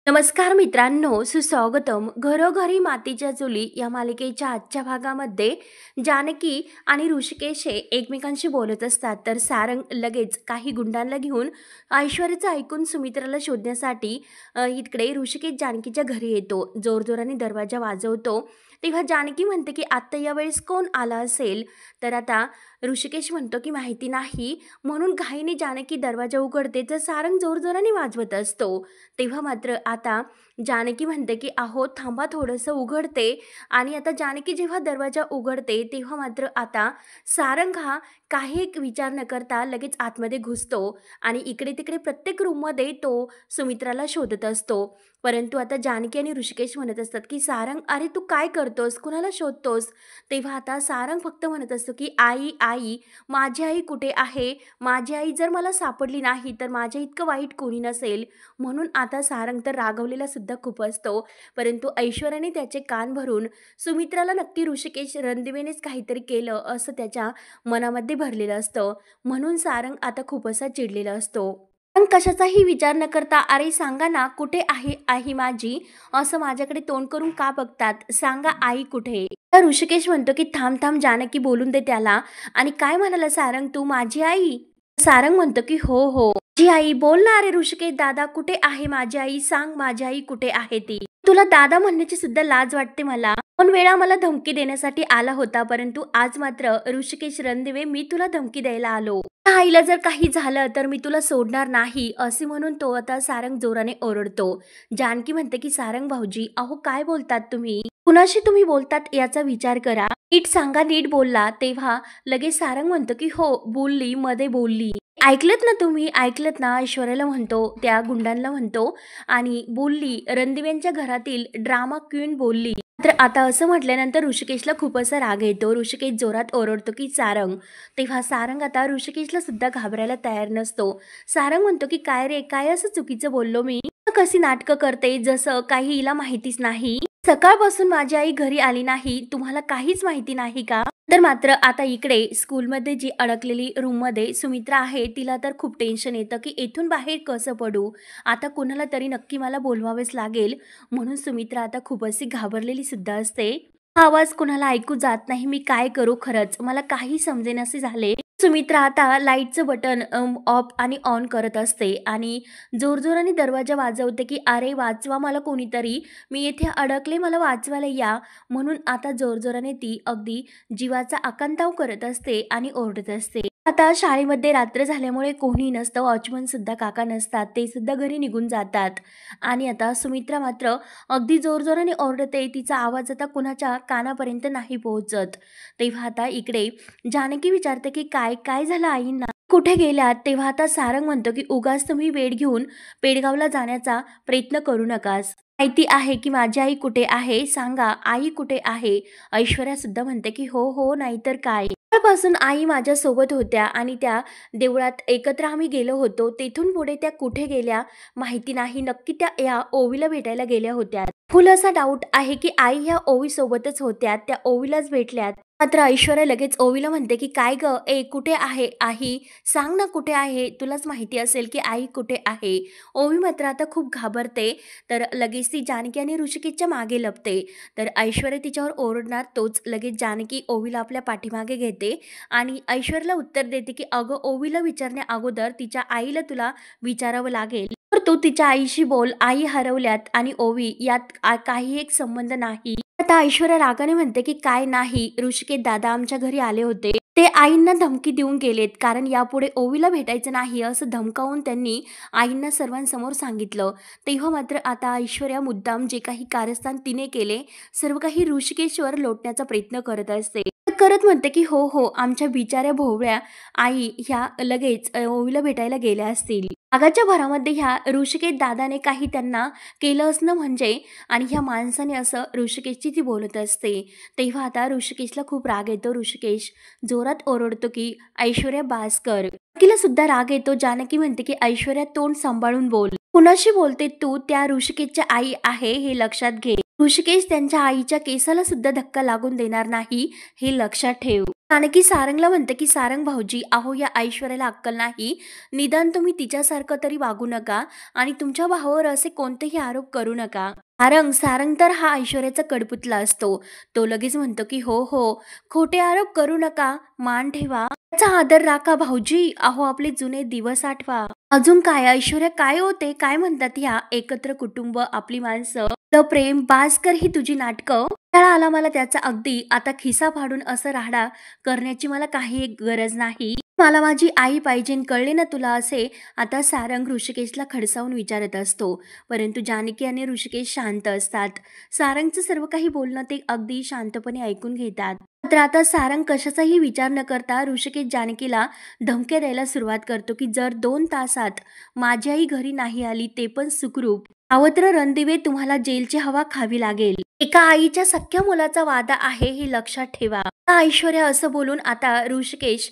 नमस्कार मित्रांनो, सुस्वागतम. घरोघरी मातीच्या चुली या मालिकेच्या आजच्या भागामध्ये जानकी आणि ऋषिकेश हे एकमेकांशी बोलत असतात. तर सारंग लगेच काही गुंडांना घेऊन ऐश्वर्याचं ऐकून सुमित्राला शोधण्यासाठी इकडे ऋषिकेश जानकीच्या घरी येतो. जोरजोराने दरवाजा वाजवतो. तेव्हा जानकी म्हणते की आत्ता यावेळेस कोण आला असेल. तर आता ऋषिकेश म्हणतो की माहिती नाही. म्हणून घाईने जानकी दरवाजा उघडते तर सारंग जोरजोराने वाजवत असतो. तेव्हा मात्र आता जानकी म्हणते की अहो थांबा, थोडंसं उघडते. आणि आता जानकी जेव्हा दरवाजा उघडते तेव्हा मात्र आता सारंग हा काही एक विचार न करता लगेच आतमध्ये घुसतो आणि इकडे तिकडे प्रत्येक रूममध्ये तो सुमित्राला शोधत असतो. परंतु आता जानकी आणि ऋषिकेश म्हणत असतात की सारंग, अरे तू काय करतोस, कुणाला शोधतोस? तेव्हा आता सारंग फक्त म्हणत असतो की आई आई, माझी आई कुठे आहे? माझी आई जर मला सापडली नाही तर माझ्या इतकं वाईट कोणी नसेल. म्हणून आता सारंग तर रागवलेला सुद्धा खूप असतो. परंतु ऐश्वर्याने त्याचे कान भरून सुमित्राला नक्की ऋषिकेश रणदिवेनेच काहीतरी केलं असं त्याच्या मनामध्ये भरलेलं असतं. म्हणून सारंग आता खूप असा चिडलेला असतो. पण कशाचाही विचार न करता, अरे सांगा ना कुठे आहे आई माझी, असं माझ्याकडे तोंड करून का बघतात, सांगा आई कुठे? तर ऋषिकेश म्हणतो की थांब थांब जानकी, बोलून दे त्याला. आणि काय म्हणाला सारंग, तू माझी आई? सारंग म्हणतो की हो हो माझी आई. बोल ना, अरे ऋषिकेश दादा, कुठे आहे माझी आई, सांग माझी आई कुठे आहे ती. तुला दादा म्हणण्याची सुद्धा लाज वाटते मला. 2 वेळा मला धमकी देण्यासाठी आला होता, परंतु आज मात्र ऋषिकेश रणदिवे मी तुला धमकी द्यायला आलो. त्या आईला जर काही झालं तर मी तुला सोडणार नाही, असे म्हणून तो आता सारंग जोराने ओरडतो. जानकी म्हणते की सारंग भाऊजी, अहो काय बोलतात तुम्ही, कुणाशी तुम्ही बोलतात याचा विचार करा, नीट सांगा, नीट बोलला. तेव्हा लगेच सारंग म्हणतो की हो बोलली, मध्ये बोलली. ऐकलत ना तुम्ही, ऐकलत ना, ऐश्वर्याला म्हणतो, त्या गुंडांना म्हणतो. आणि बोलली, रणदिव्यांच्या घरातील ड्रामा क्वीन बोलली. तर आता असं म्हटल्यानंतर ऋषिकेशला खूप असा राग येतो. ऋषिकेश जोरात ओरडतो की सारंग. तेव्हा सारंग आता ऋषिकेशला सुद्धा घाबरायला तयार नसतो. सारंग म्हणतो की काय रे, काय असं चुकीचं बोललो मी? कशी नाटकं करते, जसं काही हिला माहितीच नाही. सकाळपासून माझी आई घरी आली नाही, तुम्हाला काहीच माहिती नाही का? तर मात्र आता इकडे स्कूलमध्ये जी अडकलेली रूममध्ये सुमित्रा आहे, तिला तर खूप टेन्शन येतं की इथून बाहेर कसं पडू, आता कुणाला तरी नक्की मला बोलवावेच लागेल. म्हणून सुमित्रा आता खूप अशी घाबरलेली सुद्धा असते. हा आवाज कुणाला ऐकू जात नाही, मी काय करू, खरंच मला काही समजेनासे झाले. सुमित्रा आता लाईटचं बटन ऑफ आणि ऑन करत असते आणि जोरजोराने दरवाजा वाजवते की अरे वाचवा मला कोणीतरी, मी येथे अडकले, मला वाचवायला या. म्हणून आता जोरजोराने ती अगदी जीवाचा आकांताव करत असते आणि ओरडत असते. आता शाळेमध्ये रात्र झाल्यामुळे कोणी नसतं, वॉचमन सुद्धा काका नसतात, ते सुद्धा घरी निघून जातात. आणि आता सुमित्रा मात्र अगदी जोरजोराने ओरडते, तिचा आवाज आता कुणाच्या कानापर्यंत नाही पोहोचत. तेव्हा आता इकडे जानकी विचारते की काय काय झालं आईंना, कुठे गेल्यात? तेव्हा आता सारंग म्हणतो की उगाच तुम्ही वेळ घेऊन पेडगावला जाण्याचा प्रयत्न करू नकास. माहिती आहे की माझी आई कुठे आहे, सांगा आई कुठे आहे? ऐश्वर्या सुद्धा म्हणते की हो हो, नाहीतर काय. पासून आई माझ्या सोबत होत्या आणि त्या देवळात एकत्र आम्ही गेलो होतो. तेथून पुढे त्या कुठे गेल्या माहिती नाही. नक्की त्या या ओवीला भेटायला गेल्या होत्या. फुल असा डाऊट आहे की आई ह्या ओवी सोबतच होत्या, त्या ओवीलाच भेटल्यात. मात्र ऐश्वर्या लगेच ओवीला म्हणते की काय ग, ए कुठे आहे आई, सांग ना कुठे आहे, तुलाच माहिती असेल की आई कुठे आहे. ओवी मात्र आता खूप घाबरते. तर लगेच ती जानकी आणि ऋषिकेशच्या मागे लपते. तर ऐश्वर्या तिच्यावर ओरडणार, तोच लगेच जानकी ओवीला आपल्या पाठीमागे घेते आणि ऐश्वर्याला उत्तर देते की अगं ओवीला विचारण्या अगोदर तिच्या आईला तुला विचारावं लागेल. तर तू तिच्या आईशी बोल, आई हरवल्यात आणि ओवी यात काही एक संबंध नाही. आता ऐश्वर्या रागाने म्हणते की काय नाही, ऋषिकेश दादा आमच्या घरी आले होते, ते आईंना धमकी देऊन गेलेत, कारण यापुढे ओवीला भेटायचं नाही असं धमकावून त्यांनी आईंना सर्वांसमोर सांगितलं. तेव्हा मात्र आता ऐश्वर्या मुद्दाम जे काही कारस्थान तिने केले सर्व काही ऋषिकेशवर लोटण्याचा प्रयत्न करत असते. करत म्हणते की हो हो, आमच्या बिचाऱ्या भोवळ्या आई ह्या लगेच ओवीला भेटायला गेल्या असतील. रागाच्या भरामध्ये ह्या ऋषिकेश दादाने काही त्यांना केलं असणं म्हणजे, आणि ह्या माणसाने असं ऋषिकेशची ती बोलत असते. तेव्हा आता ऋषिकेशला खूप राग येतो. ऋषिकेश जोरात ओरडतो की ऐश्वर्या बास कर. जानकीला सुद्धा राग येतो. जानकी म्हणते की ऐश्वर्या तोंड सांभाळून बोल, कुणाशी बोलते तू, त्या ऋषिकेशच्या आई आहे हे लक्षात घे. ऋषिकेश त्यांच्या आईच्या केसाला सुद्धा धक्का लागून देणार नाही, हे लक्षात ठेव. जानकी सारंगला म्हणते, की "सारंग भाऊजी, अहो या ऐश्वर्याला अक्कल नाही. निदान तुम्ही तिच्यासारखं तरी वागू नका आणि तुमच्या भावावर असे कोणतेही आरोप करू नका." सारंग सारंग तर हा ऐश्वर्याचा कडपुतला असतो. तो लगेच म्हणतो, की "हो, हो, खोटे आरोप करू नका. मान ठेवा. त्याचा आदर राखा भाऊजी. अहो आपले जुने दिवस आठवा." अजून काय ऐश्वर्या काय होते? काय म्हणतात ह्या एकत्र कुटुंब, आपली माणसं, आपलं प्रेम, बास कर ही तुझी नाटकं. कंटाळा आला मला त्याचा अगदी. आता खिसा फाडून असं राहाडा करण्याची मला काही एक गरज नाही. मला माझी आई पाहिजे कळले ना तुला असे आता सारंग ऋषिकेशला खडसावून विचारत असतो. परंतु जानकी आणि ऋषिकेश शांत असतात. सारंगचं सर्व काही बोलणं ते अगदी शांतपणे ऐकून घेतात. मात्र आता सारंग कशाचाही विचार न करता ऋषिकेश जानकीला धमक्या द्यायला सुरुवात करतो, की जर 2 तासात माझी आई घरी नाही आली ते पण सुखरूप, सावत्र रणदिवे तुम्हाला जेलची हवा खावी लागेल. एका आईच्या सख्ख्या मुलाचा वादा आहे हे लक्षात ठेवा. ऐश्वर्या असं बोलून आता ऋषिकेश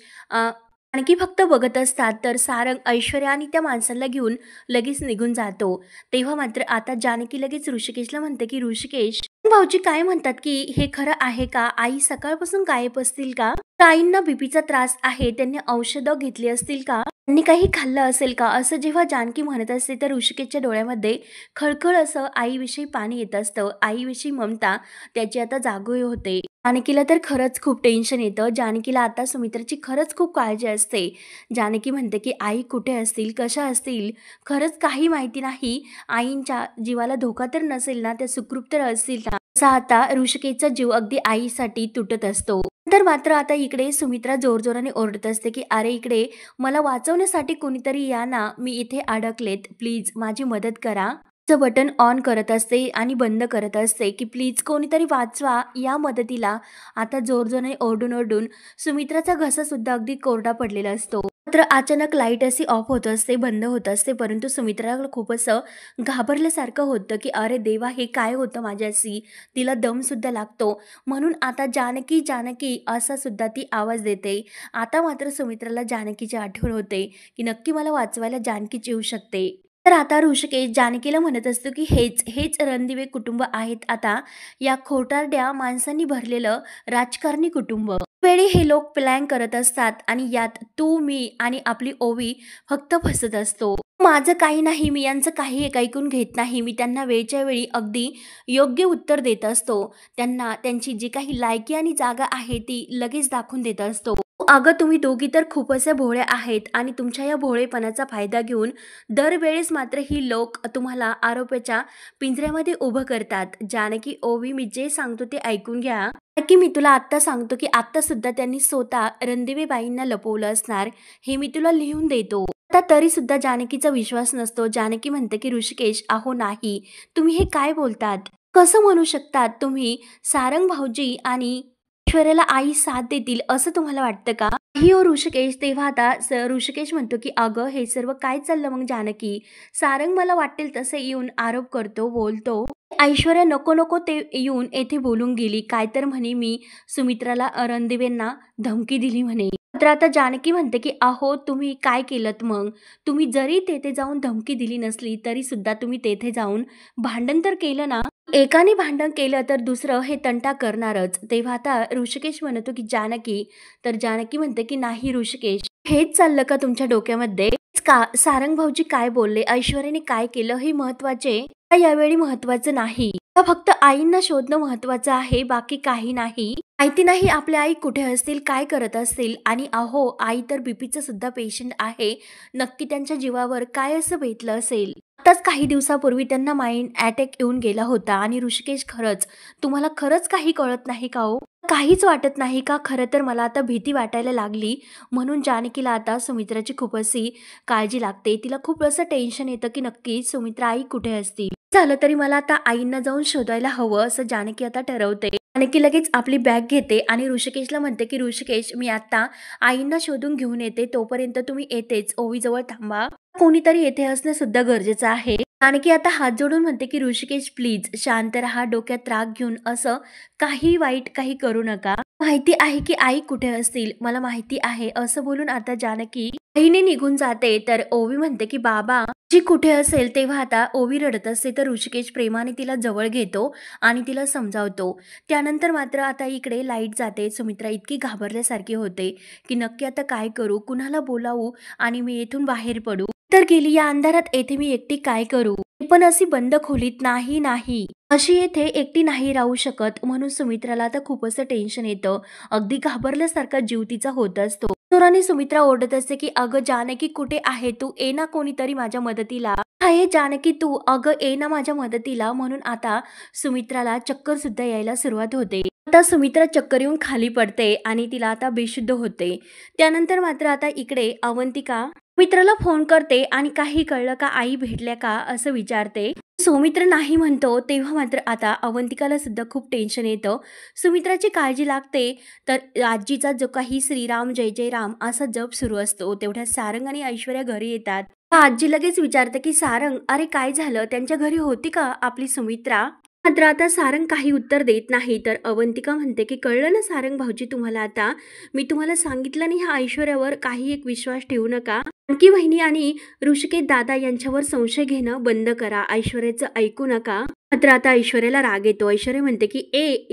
आणखी फक्त बघत असतात तर सारंग ऐश्वर्या आणि त्या माणसाला घेऊन लगेच निघून जातो. तेव्हा मात्र आता जानकी लगेच ऋषिकेशला म्हणते, की "ऋषिकेश, भाऊजी काय म्हणतात की हे खरं आहे का? आई सकाळपासून गायब असतील का? आईंना बीपीचा त्रास आहे, त्यांनी औषधं घेतली असतील का? त्यांनी काही खाल्लं असेल का?" असं जेव्हा जानकी म्हणत असते तर ऋषिकेशच्या डोळ्यामध्ये खळखळ असं आईविषयी पाणी येत असतं. आईविषयी ममता त्याची आता जागोई होते. जानकीला तर खरंच खूप टेन्शन येतं. जानकीला आता सुमित्राची खरंच खूप काळजी असते. जानकी म्हणते, की "आई कुठे असतील? कशा असतील? खरंच काही माहिती नाही. आईंच्या जीवाला धोका तर नसेल ना? त्या सुखरूप तर असतील ना?" असा आता ऋषिकेशचा जीव अगदी आईसाठी तुटत असतो. तर मात्र आता इकडे सुमित्रा जोरजोराने ओरडत असते, की "अरे इकडे मला वाचवण्यासाठी कोणीतरी या ना. मी इथे अडकलेत. प्लीज माझी मदत करा." चं बटन ऑन करत असते आणि बंद करत असते, की "प्लीज कोणीतरी वाचवा या मदतीला." आता जोरजोराने ओरडून-ओरडून सुमित्राचा घसासुद्धा अगदी कोरडा पडलेला असतो. मात्र अचानक लाईट अशी ऑफ होत असते, बंद होत असते. परंतु सुमित्राला खूप असं घाबरल्यासारखं होतं, की "अरे देवा! हे काय होतं माझ्याशी?" तिला दमसुद्धा लागतो. म्हणून आता "जानकी, जानकी" असा सुद्धा ती आवाज देते. आता मात्र सुमित्राला जानकीची आठवण होते, की नक्की मला वाचवायला जानकीच येऊ शकते. तर आता ऋषिकेश जानकीला म्हणत असतो, की हेच रणदिवे कुटुंब आहेत आता या खोटारड्या माणसांनी भरलेलं राजकारणी कुटुंब. वेळी हे लोक प्लॅन करत असतात आणि यात तू, मी आणि आपली ओवी फक्त फसत असतो. माझं काही नाही, मी यांचं काही एक ऐकून घेत नाही. मी त्यांना वेळच्या वेळी अगदी योग्य उत्तर देत असतो. त्यांना त्यांची जी काही लायकी आणि जागा आहे ती लगेच दाखवून देत असतो. "अगं तुम्ही दोघी तर खूप अशा भोळ्या आहेत आणि तुमच्या या भोळेपणाचा फायदा घेऊन दरवेळेस मात्र ही लोक तुम्हाला आरोपाच्या पिंजऱ्यामध्ये उभं करतात." जानकी, "ओवी मी जे सांगतो ते ऐकून घ्या. की मी तुला आत्ता सांगतो, की आत्ता सुद्धा त्यांनी स्वतः रणदिवेबाईंना लपवलं असणार. हे मी तुला लिहून देतो." आता तरी सुद्धा जानकीचा विश्वास नसतो. जानकी म्हणते, की "ऋषिकेश, अहो नाही. तुम्ही हे काय बोलतात? कसं म्हणू शकतात तुम्ही? सारंग भाऊजी आणि ऐश्वर्याला आई साथ देतील असं तुम्हाला वाटतं का?" "नाही हो ऋषिकेश." तेव्हा आता ऋषिकेश म्हणतो, की "अगं हे सर्व काय चाललं मग जानकी? सारंग मला वाटेल तसे येऊन आरोप करतो, बोलतो. ऐश्वर्या नको नको ते येऊन येथे बोलून गेली. काय तर म्हणे मी सुमित्राला रणदिवेंना धमकी दिली म्हणे." तर आता जानकी म्हणते, की "अहो तुम्ही काय केलत मग? तुम्ही जरी तेथे जाऊन धमकी दिली नसली तरी सुद्धा तुम्ही तेथे जाऊन भांडण तर केलं ना? एकाने भांडण केलं तर दुसरं हे तंटा करणारच." तेव्हा आता ऋषिकेश म्हणतो, की "जानकी." तर जानकी म्हणते, की "नाही ऋषिकेश, हेच चाललं का तुमच्या डोक्यामध्ये? हेच का सारंग भाऊजी काय बोलले, ऐश्वर्याने काय केलं हे महत्वाचे का यावेळी महत्वाचं नाही? का फक्त आईंना शोधणं महत्वाचं आहे, बाकी काही नाही? माहिती नाही आपल्या आई कुठे असतील, काय करत असतील आणि अहो आई तर बीपीचं सुद्धा पेशंट आहे. नक्की त्यांच्या जीवावर काय असं बेतलं असेल?" आताच काही दिवसापूर्वी त्यांना माइंड अटॅक येऊन गेला होता आणि ऋषिकेश खरंच, तुम्हाला खरंच काही कळत नाही का हो? काहीच वाटत नाही का? खरं तर मला आता भीती वाटायला लागली. म्हणून जानकीला आता सुमित्राची खूप अशी काळजी लागते. तिला खूप असं टेन्शन येतं, की नक्की सुमित्रा आई कुठे असतील? झालं तरी मला आता आईंना जाऊन शोधायला हवं असं जानकी आता ठरवते. जानकी लगेच आपली बॅग घेते आणि ऋषिकेशला म्हणते, की "ऋषिकेश मी आता आईंना शोधून घेऊन येते. तोपर्यंत तुम्ही येथेच ओवीजवळ थांबा." कोणीतरी येथे असणं सुद्धा गरजेचं आहे. जानकी आता हात जोडून म्हणते की ऋषिकेश प्लीज शांत राहा, डोक्यात राग घेऊन असं काही वाईट काही करू नका. माहिती आहे की आई कुठे असतील, मला माहिती आहे असं बोलून आता जानकी आईने निघून जाते. तर ओवी म्हणते की बाबा जी कुठे असेल तेव्हा आता ओवी रडत असते तर ऋषिकेश प्रेमाने तिला जवळ घेतो आणि तिला समजावतो. त्यानंतर मात्र आता इकडे लाईट जाते. सुमित्रा इतकी घाबरल्यासारखी होते की नक्की आता काय करू, कुणाला बोलावू आणि मी येथून बाहेर पडू तर गेली या अंधारात येथे मी एकटी काय करू, पण अशी बंद खोलीत नाही नाही अशी येथे एकटी नाही राहू शकत. म्हणून सुमित्राला आता खूप असं टेन्शन येतं. अगदी घाबरल्यासारखा जीव तिचा होत असतो. जोराने सुमित्रा ओरडत असते की अगं जानकी कुठे आहे तू, ये ना कोणीतरी माझ्या मदतीला. आहे जानकी तू, अगं ये ना माझ्या मदतीला. म्हणून आता सुमित्राला चक्कर सुद्धा यायला सुरुवात होते. आता सुमित्रा चक्कर येऊन खाली पडते आणि तिला आता बेशुद्ध होते. त्यानंतर मात्र आता इकडे अवंतिका मित्राला फोन करते आणि काही कळलं का, आई भेटल्या का असं विचारते. सौमित्र नाही म्हणतो. तेव्हा मात्र आता अवंतिकाला सुद्धा खूप टेन्शन येतं. सुमित्राची काळजी लागते. तर आजीचा जो काही श्रीराम जय जय राम असा जप सुरू असतो. तेवढ्यात सारंग आणि ऐश्वर्या घरी येतात. आजी लगेच विचारते की सारंग अरे काय झालं, त्यांच्या घरी होती का आपली सुमित्रा. मात्र आता सारंग काही उत्तर देत नाही. तर अवंतिका म्हणते की कळलं ना सारंग भाऊजी तुम्हाला, आता मी तुम्हाला सांगितलं नाही ह्या ऐश्वर्यावर काही एक विश्वास ठेवू नका. जानकी वहिनी आणि ऋषिकेश दादा यांच्यावर संशय घेणं बंद करा, ऐश्वर्याचं ऐकू नका. मात्र आता ऐश्वर्याला राग येतो. ऐश्वर्या म्हणते की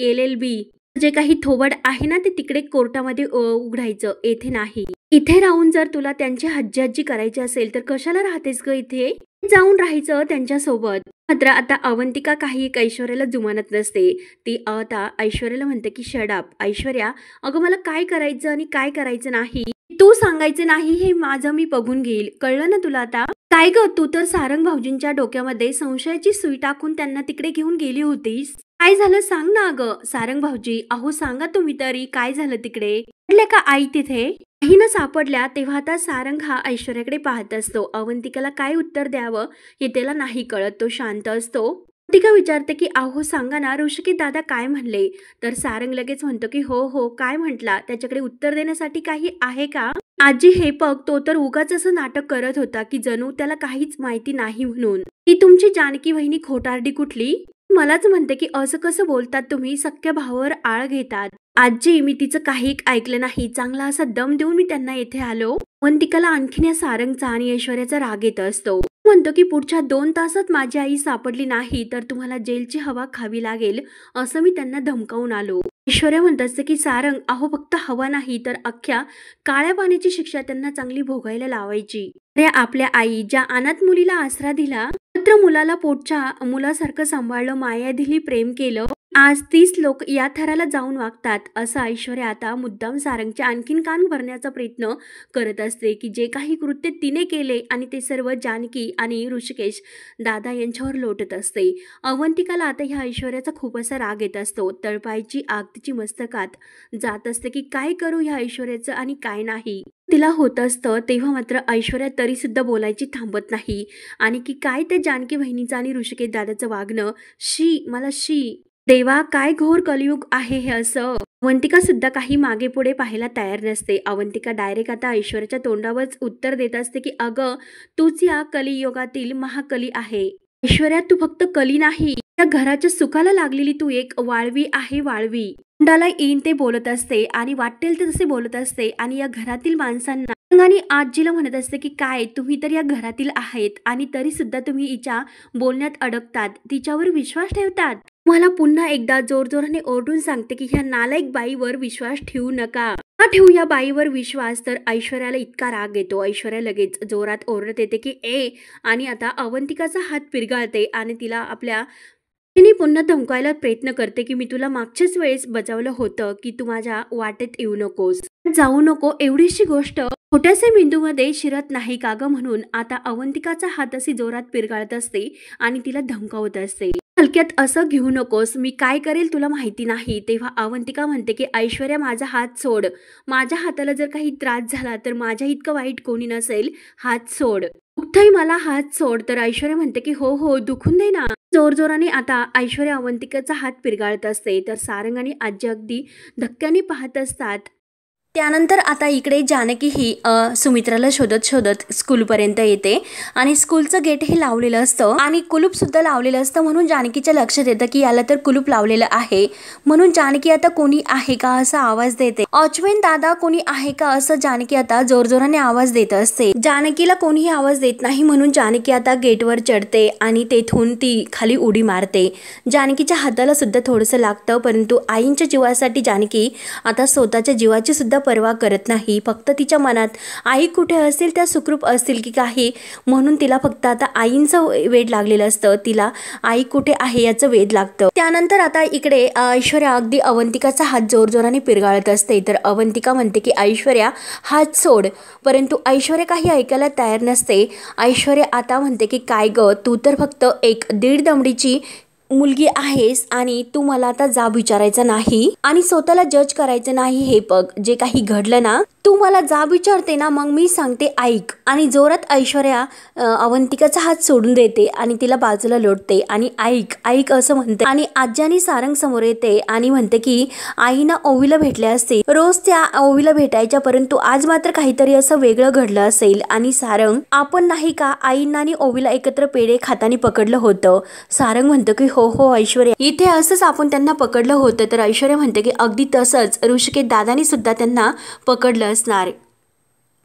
LLB जे काही थोबड आहे ना ते तिकडे कोर्टामध्ये उघडायचं, येथे नाही. इथे राहून जर तुला त्यांची हज्जी करायची असेल तर कशाला राहतेस ग, इथे जाऊन राहायचं त्यांच्यासोबत. मात्र आता अवंतिका काही एक ऐश्वर्याला जुमानत नसते. ती आता ऐश्वर्याला म्हणते की शट ऐश्वर्या, अगं मला काय करायचं आणि काय करायचं नाही तू सांगायचं नाही, हे माझं मी बघून घेईल, कळलं ना तुला आता. काय ग, तू तर सारंग भाऊजींच्या डोक्यामध्ये संशयाची सुई टाकून त्यांना तिकडे घेऊन गेली होतीस. काय झालं सांग ना अगं. सारंग भाऊजी अहो सांगा तुम्ही तरी, काय झालं तिकडे, म्हटले का आई तिथे काही न सापडल्या. तेव्हा आता सारंग हा ऐश्वर्याकडे पाहत असतो. अवंतिकाला काय उत्तर द्यावं हे त्याला नाही कळत. तो शांत असतो. अवंतिका विचारते की अहो सांगा ना ऋषिकेश दादा काय म्हणले. तर सारंग लगेच म्हणतो की हो हो काय म्हटला, त्याच्याकडे उत्तर देण्यासाठी काही आहे का. आजी हे बघ, तो तर उगाच असं नाटक करत होता की जणू त्याला काहीच माहिती नाही म्हणून. ही तुमची जानकी वहिनी खोटारडी कुठली. मलाच म्हणते की असं कसं बोलतात तुम्ही, सख्या भावावर आळ घेतात. आजी मी तिचं काही ऐकलं नाही, चांगला असा दम देऊन मी त्यांना येथे आलो. अवंतिकाला आणखीन या सारंगचा आणि ऐश्वर्याचा राग येत असतो. म्हणतो की पुढच्या 2 तासात माझी आई सापडली नाही तर तुम्हाला जेलची हवा खावी लागेल असं मी त्यांना धमकावून आलो. ऐश्वर्या म्हणत असते की सारंग अहो फक्त हवा नाही तर अख्ख्या काळ्या पाण्याची शिक्षा त्यांना चांगली भोगायला लावायची. अरे आपल्या आई ज्या अनाथ मुलीला आसरा दिला, मात्र मुलाला पोटच्या मुलासारखं सांभाळलं, माया दिली, प्रेम केलं, आज 30 लोक या थराला जाऊन वागतात. असं ऐश्वर्या आता मुद्दाम सारंगचे आणखीन कान भरण्याचा प्रयत्न करत असते की जे काही कृत्य तिने केले आणि ते सर्व जानकी आणि ऋषिकेश दादा यांच्यावर लोटत असते. अवंतिकाला आता ह्या ऐश्वर्याचा खूप असा राग येत असतो. तळपायची आग तिची मस्तकात जात असते की काय करू ह्या ऐश्वर्याचं आणि काय नाही तिला होत असतं. तेव्हा मात्र ऐश्वर्या तरी सुद्धा बोलायची थांबत नाही आणि की काय ते जानकी बहिणीचं आणि ऋषिकेश दादाचं वागणं, शी मला शी देवा काय घोर कलियुग आहे हे असं. अवंतिका सुद्धा काही मागे पुढे पाहायला तयार नसते. अवंतिका डायरेक्ट आता ऐश्वर्याच्या तोंडावरच उत्तर देत असते की अगं तूच या कलियुगातील महाकली आहे. ऐश्वर्या तू फक्त कली नाही, या घराच्या सुखाला लागलेली तू एक वाळवी आहे, वाळवी. तोंडाला येईन ते बोलत असते आणि वाटेल ते तसे बोलत असते आणि या घरातील माणसांना आणि आजीला म्हणत असते की काय तुम्ही तर या घरातील आहेत आणि तरी सुद्धा तुम्ही हिच्या बोलण्यात अडकतात, तिच्यावर विश्वास ठेवतात. मला पुन्हा एकदा जोरजोराने ओरडून सांगते की ह्या नालायक बाईवर विश्वास ठेवू नका. का ठेवू या बाईवर विश्वास. तर ऐश्वर्याला इतका राग येतो. ऐश्वर्या लगेच जोरात ओरडत येते की आणि आता अवंतिकाचा हात पिरगाळते आणि तिला आपल्या तिने पुन्हा धमकायला प्रयत्न करते की मी तुला मागच्याच वेळेस बजावलं होतं की तू माझ्या वाटेत येऊ नकोस, जाऊ नको, एवढीशी गोष्ट छोट्याशा मेंदूमध्ये शिरत नाही का ग. म्हणून आता अवंतिकाचा हात अशी जोरात पिरगाळत असते आणि तिला धमकावत असते, हलक्यात असं घेऊ नकोस, मी काय करेल तुला माहिती नाही. तेव्हा अवंतिका म्हणते की ऐश्वर्या माझा हात सोड, माझ्या हाताला जर काही त्रास झाला तर माझ्या इतकं वाईट कोणी नसेल, हात सोड, दुखतंय मला, हात सोड. तर ऐश्वर्या म्हणते की हो हो दुखून दे ना. जोरजोराने आता ऐश्वर्या अवंतिकाचा हात पिरगाळत असते. तर सारंग आणि आजी अगदी धक्क्याने पाहत असतात. त्यानंतर आता इकडे जानकी ही सुमित्राला शोधत शोधत स्कूलपर्यंत येते आणि स्कूलचं गेट हे लावलेलं असतं आणि कुलूप सुद्धा लावलेलं असतं, म्हणून जानकीच्या लक्षात येतं की याला तर कुलूप लावलेलं आहे. म्हणून जानकी आता कोणी आहे का असा आवाज देते. ऑचवेन दादा कोणी आहे का असं जानकी आता जोरजोराने आवाज देत असते. जानकीला कोणीही आवाज देत नाही, म्हणून जानकी आता गेटवर चढते आणि तेथून ती खाली उडी मारते. जानकीच्या हाताला सुद्धा थोडंसं लागतं, परंतु आईंच्या जीवासाठी जानकी आता स्वतःच्या जीवाची सुद्धा पर्वा करत नाही. फक्त तिच्या मनात आई कुठे असेल, त्या सुखरूप असतील की काही, म्हणून तिला फक्त आता आईंचं वेड लागलेलं असतं. तिला आई कुठे आहे याचं वेड लागतं. त्यानंतर आता इकडे ऐश्वर्या अगदी अवंतिकाचा हात जोरजोराने पिरगाळत असते. तर अवंतिका म्हणते की ऐश्वर्या हात सोड, परंतु ऐश्वर्या काही ऐकायला तयार नसते. ऐश्वर्या आता म्हणते की काय ग, तू तर फक्त एक 1.5 दमडीची मुलगी आहेस आणि तू मला आता जाब विचारायचा नाही आणि स्वतःला जज करायचं नाही. हे बघ, जे काही घडलं ना, तू मला जाब विचारते ना, मग मी सांगते ऐक. आणि जोरात ऐश्वर्या अवंतिकाचा हात सोडून देते आणि तिला बाजूला लोटते आणि ऐक ऐक असं म्हणते. आणि आज्यानी सारंग समोर येते आणि म्हणते की आईना ओवीला भेटले असते, रोज त्या ओवीला भेटायच्या, परंतु आज मात्र काहीतरी असं वेगळं घडलं असेल. आणि सारंग, आपण नाही का आईंना आणि ओवीला एकत्र पेढे खाताना पकडलं होतं? सारंग म्हणतो की हो हो ऐश्वर्या, इथे असंच आपण त्यांना पकडलं होतं. तर ऐश्वर्या म्हणते की अगदी तसंच ऋषिकेश दादानी सुद्धा त्यांना पकडलं असणार.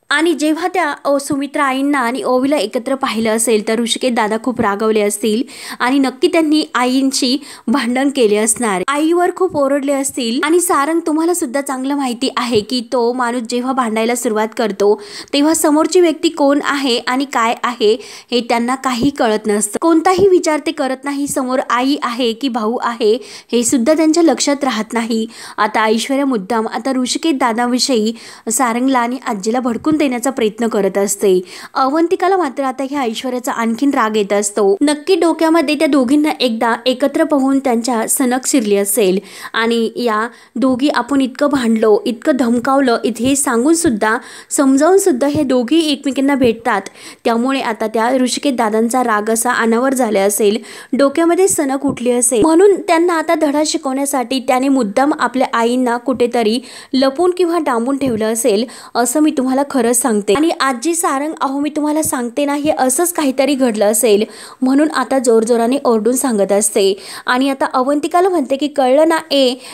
आणि जेव्हा त्या सुमित्रा आईंना आणि ओवीला एकत्र पाहिलं असेल तर ऋषिकेश दादा खूप रागवले असतील आणि नक्की त्यांनी आईंशी भांडण केले असणार, आईवर खूप ओरडले असतील. आणि सारंग, तुम्हाला सुद्धा चांगलं माहिती आहे की तो माणूस जेव्हा भांडायला सुरुवात करतो तेव्हा समोरची व्यक्ती कोण आहे आणि काय आहे हे त्यांना काही कळत नसतं. कोणताही विचार ते करत नाही. समोर आई आहे की भाऊ आहे हे सुद्धा त्यांच्या लक्षात राहत नाही. आता ऐश्वर्या मुद्दाम आता ऋषिकेश दादाविषयी सारंगला आणि आजीला भडकून देण्याचा प्रयत्न करत असते. अवंतिकाला मात्र आता ह्या ऐश्वर्याचा आणखीन राग येत असतो. नक्की डोक्यामध्ये त्या दोघींना एकदा एकत्र पाहून त्यांच्या सनक शिरली असेल आणि या दोघी आपण इतकं भांडलो, इतकं धमकावलं, इथे सांगून सुद्धा समजावून सुद्धा हे दोघी एकमेकांना भेटतात. त्यामुळे आता त्या ऋषिकेश दादांचा राग असा अनावर झाला असेल, डोक्यामध्ये सनक उठली असेल. म्हणून त्यांना आता धडा शिकवण्यासाठी त्याने मुद्दाम आपल्या आईंना कुठेतरी लपून किंवा डांबून ठेवलं असेल असं मी तुम्हाला खरं सांगते. आणि आजी, सारंग, अहो मी तुम्हाला सांगते ना, हे असंच काहीतरी घडलं असेल, म्हणून आता जोरजोराने ओरडून सांगत असते. आणि आता अवंतिकाला म्हणते की कळलं ना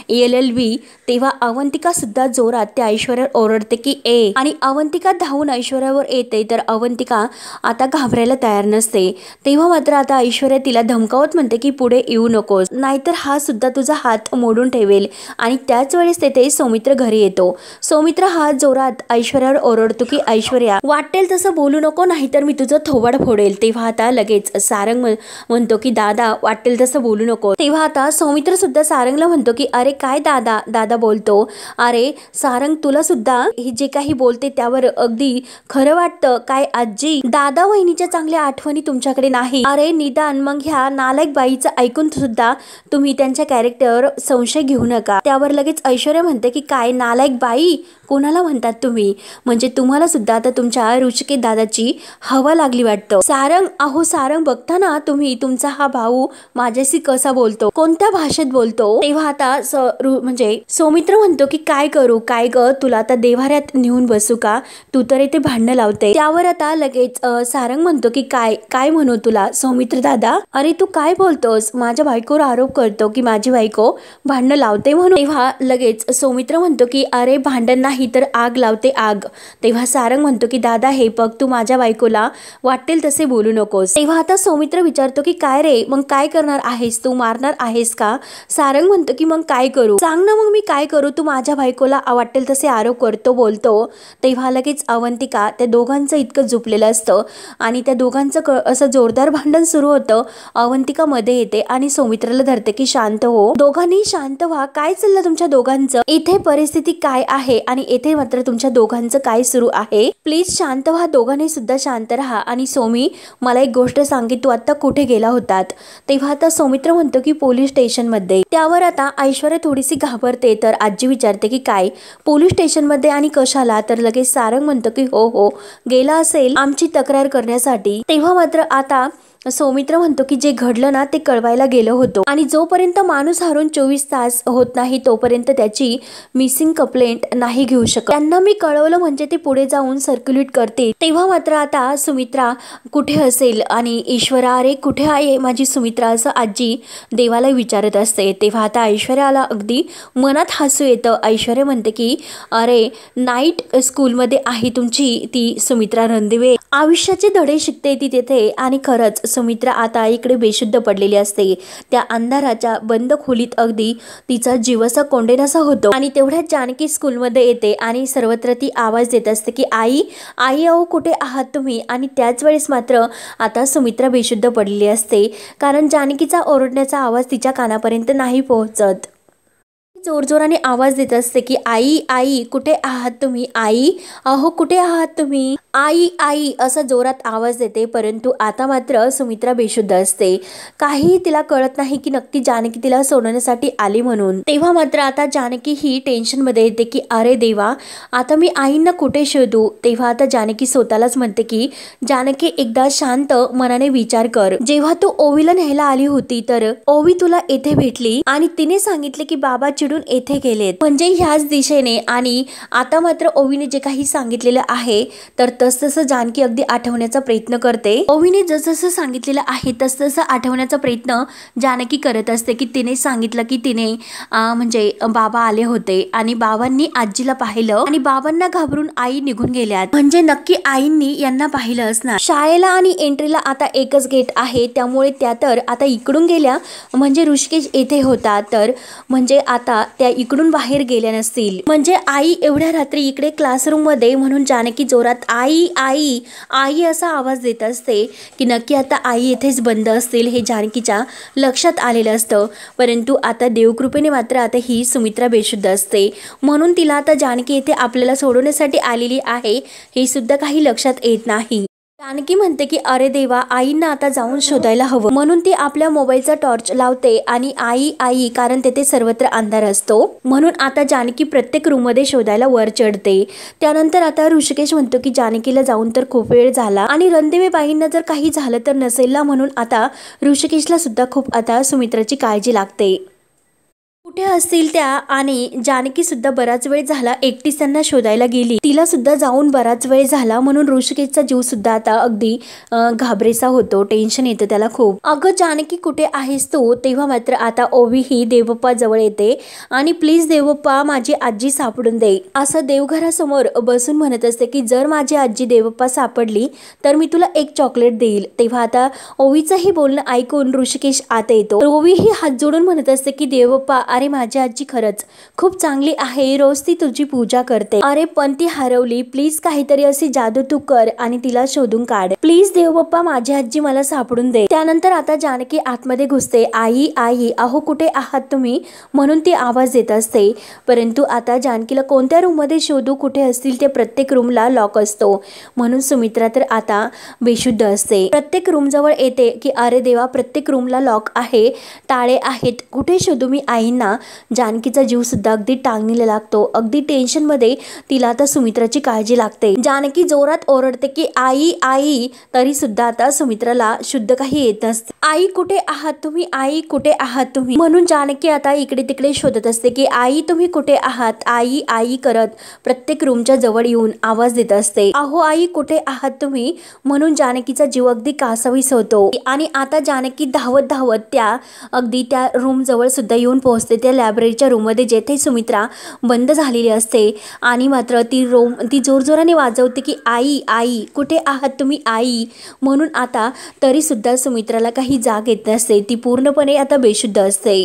LLB. तेव्हा अवंतिका सुद्धा जोरात त्या ऐश्वर्यावर ओरडते की ए. आणि अवंतिका धावून ऐश्वर्यावर येते. तर अवंतिका आता घाबरायला तयार नसते. तेव्हा मात्र आता ऐश्वर्या तिला धमकावत म्हणते की पुढे येऊ नकोस, नाहीतर हा सुद्धा तुझा हात मोडून ठेवेल. आणि त्याच वेळेस तेथे सौमित्र घरी येतो. सौमित्र हा जोरात ऐश्वर्यावर ओरडतो की ऐश्वर्या, वाटेल तसं बोलू नको, नाहीतर मी तुझं थोबाड फोडेल. तेव्हा आता लगेच सारंग म्हणतो की दादा, वाटेल तसं बोलू नको. तेव्हा आता सौमित्र सुद्धा सारंगला म्हणतो की अरे काय दादा. दादा बोलतो, अरे सारंग, तुला सुद्धा हे जे काही बोलते त्यावर अगदी खरं वाटतं काय आजी? दादा वहिनीच्या चांगल्या आठवणी तुमच्याकडे नाही? अरे निदान मग ह्या नालायक बाईचं ऐकून सुद्धा तुम्ही त्यांच्या कॅरेक्टरवर संशय घेऊ नका. त्यावर लगेच ऐश्वर्या म्हणते की काय नालायक बाई, कोणाला म्हणतात तुम्ही? म्हणजे तुम्हाला सुद्धा आता तुमच्या ऋषिकेश दादाची हवा लागली वाटतं. सारंग, अहो सारंग, बघता ना तुम्ही तुमचा हा भाऊ माझ्याशी कसा बोलतो, कोणत्या भाषेत बोलतो. तेव्हा आता म्हणजे सौमित्र म्हणतो की काय करू, काय ग, तुला आता देव्हाऱ्यात नेऊन बसू का? तू तर इथे भांडणं लावते. त्यावर आता लगेच सारंग म्हणतो की काय काय म्हणू तुला सौमित्र दादा? अरे तू काय बोलतोस? माझ्या बायकोवर आरोप करतो की माझी बायको भांडणं लावते म्हणून. तेव्हा लगेच सौमित्र म्हणतो की अरे भांडण नाही तर आग लावते आग. तेव्हा सारंग म्हणतो की दादा हे बघ, तू माझ्या बायकोला वाटेल तसे बोलू नकोस. तेव्हा आता सौमित्र विचारतो की काय रे, मग काय करणार आहेस तू? मारणार आहेस का? सारंग म्हणतो की मग काय करू? सांग ना मग मी काय करू? तू माझ्या बायकोला वाटेल तसे आरोप करतो बोलतो. तेव्हा लगेच अवंतिका त्या दोघांचं इतकं झुपलेलं असतं आणि त्या दोघांचं असं जोरदार भांडण सुरू होतं. अवंतिका मध्ये येते आणि सौमित्राला धरते की शांत हो, दोघांनी शांत व्हा. काय चाललं तुमच्या दोघांचं? इथे परिस्थिती काय आहे आणि इथे मात्र तुमच्या दोघांचं काय सुरू आहे? प्लीज शांत व्हा, दोघांनी सुद्धा शांत राहा. आणि सौमी, मला एक गोष्ट सांग की तू आता कुठे गेला होतात? तेव्हा आता सौमित्र म्हणतो की पोलीस स्टेशन मध्ये. त्यावर आता ऐश्वर्या थोडीशी घाबरते. तर आजी विचारते की काय पोलीस स्टेशन मध्ये आणि कशाला? तर लगेच सारंग म्हणतो की हो हो, गेला असेल आमची तक्रार करण्यासाठी. तेव्हा मात्र आता सौमित्र म्हणतो की जे घडलं ना ते कळवायला गेलो होतो आणि जोपर्यंत माणूस हरून 24 तास होत नाही तोपर्यंत त्याची मिसिंग कंप्लेंट नाही घेऊ शकत. त्यांना मी कळवलं म्हणजे ते पुढे जाऊन सर्क्युलेट करते. तेव्हा मात्र आता सुमित्रा कुठे असेल आणि ईश्वरा अरे कुठे आहे माझी सुमित्रा असं आजी देवाला विचारत असते. तेव्हा आता ऐश्वर्याला अगदी मनात हसू येतं. ऐश्वर्या म्हणते की अरे नाईट स्कूलमध्ये आहे तुमची ती सुमित्रा रणदिवे, आयुष्याचे धडे शिकते ती तिथे. आणि खरंच सुमित्रा आता इकडे बेशुद्ध पडलेली असते. त्या अंधाराच्या बंद खोलीत अगदी तिचा जीवसा कोंडेनासा होतो. आणि तेवढ्यात जानकी स्कूलमध्ये येते आणि सर्वत्र ती आवाज देत असते की आई आई अहो कुठे आहात तुम्ही. आणि त्याच वेळेस मात्र आता सुमित्रा बेशुद्ध पडलेली असते कारण जानकीचा ओरडण्याचा आवाज तिच्या कानापर्यंत नाही पोहोचत. जोरजोराने आवाज देत असते की आई आई कुठे आहात तुम्ही, आई अहो कुठे आहात तुम्ही, आई आई असा जोरात आवाज देते. परंतु आता मात्र सुमित्रा बेशुद्ध असते. काही तिला कळत नाही की नक्की जानकी तिला सोडवण्यासाठी आली म्हणून. तेव्हा मात्र आता जानकी ही टेन्शन मध्ये येते की अरे देवा आता मी आईंना कुठे शोधू. तेव्हा आता जानकी स्वतःलाच म्हणते की जानकी एकदा शांत मनाने विचार कर. जेव्हा तू ओवीला न्यायला आली होती तर ओवी तुला येथे भेटली आणि तिने सांगितले की बाबा चिडून येथे गेलेत म्हणजे ह्याच दिशेने. आणि आता मात्र ओवीने जे काही सांगितलेलं आहे तर तसतसं जानकी अगदी आठवण्याचा प्रयत्न करते. ओवीने जसं सांगितलेलं आहे तसतसं आठवण्याचा प्रयत्न जानकी करत असते की तिने सांगितलं की तिने म्हणजे बाबा आले होते आणि बाबांनी आजीला पाहिलं आणि बाबांना घाबरून आई निघून गेल्यात म्हणजे नक्की आईंनी यांना पाहिलं असणार. शाळेला आणि एंट्रीला आता एकच गेट आहे त्यामुळे त्या तर आता इकडून गेल्या म्हणजे ऋषिकेश येथे होता तर म्हणजे आता त्या इकडून बाहेर गेल्या नसतील. म्हणजे आई एवढ्या रात्री इकडे क्लासरूम मध्ये म्हणून जानकी जोरात आई आई आई असा आवाज देत असते की नक्की आता आई येथेच बंद असतील हे जानकीच्या लक्षात आलेलं असतं. परंतु आता देवकृपेने मात्र आता ही सुमित्रा बेशुद्ध असते म्हणून तिला आता जानकी येथे आपल्याला सोडवण्यासाठी आलेली आहे हे सुद्धा काही लक्षात येत नाही. जानकी म्हणते की अरे देवा आईंना आता जाऊन शोधायला हवं म्हणून ती आपल्या मोबाईलचा टॉर्च लावते आणि आई आई कारण तेथे सर्वत्र अंधार असतो म्हणून आता जानकी प्रत्येक रूम मध्ये शोधायला वर चढते. त्यानंतर आता ऋषिकेश म्हणतो की जानकीला जाऊन तर खूप वेळ झाला आणि रणदिवे बाईंना जर काही झालं तर नसेल ना म्हणून आता ऋषिकेशला सुद्धा खूप आता सुमित्राची काळजी लागते. कुठे असतील त्या आणि जानकी सुद्धा बराच वेळ झाला एकटीच त्यांना शोधायला गेली. तिला सुद्धा जाऊन बराच वेळ झाला म्हणून ऋषिकेशचा जीव सुद्धा आता अगदी घाबरेसा होतो. टेन्शन येतं त्याला खूप. अगं जानकी कुठे आहेस तू. तेव्हा मात्र आता ओवी ही देवबाप्पा जवळ येते आणि प्लीज देवबाप्पा माझी आजी सापडून दे असं देवघरासमोर बसून म्हणत असते की जर माझी आजी देवबाप्पा सापडली तर मी तुला एक चॉकलेट देईल. तेव्हा आता ओवीचंही बोलणं ऐकून ऋषिकेश आत येतो. ओवी ही हात जोडून म्हणत असते की देवबाप्पा अरे माझी आजी खरंच खूप चांगली आहे रोज ती तुझी पूजा करते. अरे पण ती हरवली प्लीज काहीतरी अशी जादू तू कर आणि तिला शोधून काढ प्लीज देवबाप्पा माझी आजी मला सापडून दे. त्यानंतर आता जानकी आतमध्ये घुसते. आई आई अहो कुठे आहात तुम्ही म्हणून ती आवाज देत असते. परंतु आता जानकीला कोणत्या रूम मध्ये शोधू कुठे असतील ते प्रत्येक रूमला लॉक असतो म्हणून सुमित्रा तर आता बेशुद्ध असते. प्रत्येक रूम जवळ येते की अरे देवा प्रत्येक रूमला लॉक आहे ताळे आहेत कुठे शोधू मी आईंना. जानकीचा जीव सुद्धा अगदी टांगणीला लागतो. अगदी टेन्शन मध्ये तिला आता सुमित्राची काळजी लागते. जानकी जोरात ओरडते की आई आई तरी सुद्धा आता सुमित्राला शुद्ध काही येत नसते. आई कुठे आहात तुम्ही आई कुठे आहात तुम्ही म्हणून जानकी आता इकडे तिकडे शोधत असते की आई तुम्ही कुठे आहात आई आई करत प्रत्येक रूमच्या जवळ येऊन आवाज देत असते. अहो आई कुठे आहात तुम्ही म्हणून जानकीचा जीव अगदी कासावीस होतो. आणि आता जानकी धावत धावत त्या अगदी त्या रूम जवळ सुद्धा येऊन पोहोचते त्या लायब्ररीच्या रूम मध्ये जेथे सुमित्रा बंद झालेली असते. आणि मात्र ती जोरजोराने वाजवते की आई आई कुठे आहात तुम्ही आई म्हणून आता तरी सुद्धा सुमित्राला काही जाग येत नसते. ती पूर्णपणे आता बेशुद्ध असते.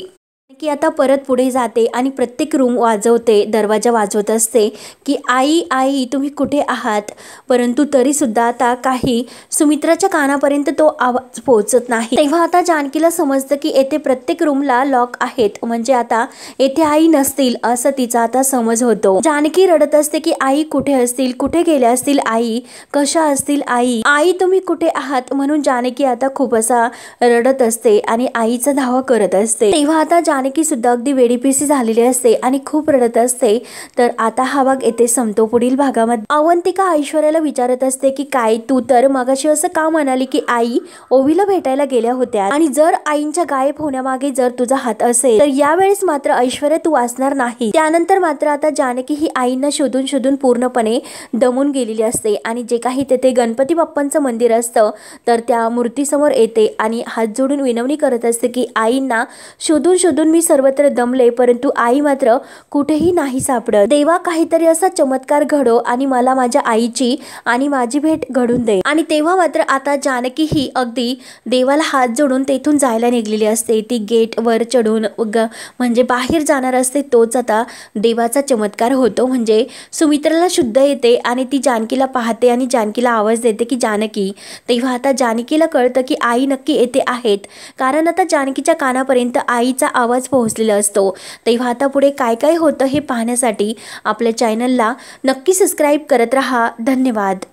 की आता परत पुढे जाते आणि प्रत्येक रूम वाजवते दरवाजा वाजवत असते की आई आई तुम्ही कुठे आहात. परंतु तरी सुद्धा आता काही सुमित्राच्या कानापर्यंत तो आवाज पोहोचत नाही. तेव्हा आता जानकीला समजतं की येथे प्रत्येक रूमला लॉक आहेत म्हणजे आता येथे आई नसतील असं तिचा आता समज होतो. जानकी रडत असते की आई कुठे असतील कुठे गेल्या असतील आई कशा असतील आई आई तुम्ही कुठे आहात म्हणून जानकी आता खूप असा रडत असते आणि आईचा धावा करत असते. तेव्हा आता जानकी सुद्धा अगदी वेडीपिसी झालेली असते आणि खूप रडत असते। तर आता हा भाग येथे संपतो। पुढील भागामध्ये अवंतिका ऐश्वर्याला विचारत असते की काय तू तर मगाशी असं का म्हणाली की आई ओवीला भेटायला गेल्या होत्या आणि जर आईंच्या गायब होण्यामागे जर तुझा हात असेल तर यावेळेस मात्र ऐश्वर्या तू वाचणार नाही। त्यानंतर मात्र आता जानकी ही आईंना शोधून शोधून पूर्णपणे दमून गेलेली असते आणि जे काही तेथे गणपती बाप्पांचं मंदिर असतं तर त्या मूर्तीसमोर येते आणि हात जोडून विनवणी करत असते की आईंना शोधून शोधून मी सर्वत्र दमले परंतु आई मात्र कुठेही नाही सापडत। देवा काहीतरी असा चमत्कार घडव आणि मला माझ्या आईची आणि माझी भेट घडून दे। आणि तेव्हा मात्र आता जानकी ही अगदी देवाला हात जोडून तेथून जायला निघलेली असते। ती गेट वर चढून म्हणजे बाहेर जाणार असते तोच आता देवाचा चमत्कार होतो। म्हणजे सुमित्राला शुद्ध येते आणि ती जानकीला पाहते आणि जानकीला आवाज देते की जानकी। तेव्हा आता जानकीला कळतं की आई नक्की येते आहेत कारण आता जानकीच्या कानापर्यंत आईचा आवाज पोहोचलेला असतो। तेव्हा आता पुढे काय काय होतं हे पाहण्यासाठी आपल्या चॅनलला नक्की सबस्क्राईब करत राहा। धन्यवाद।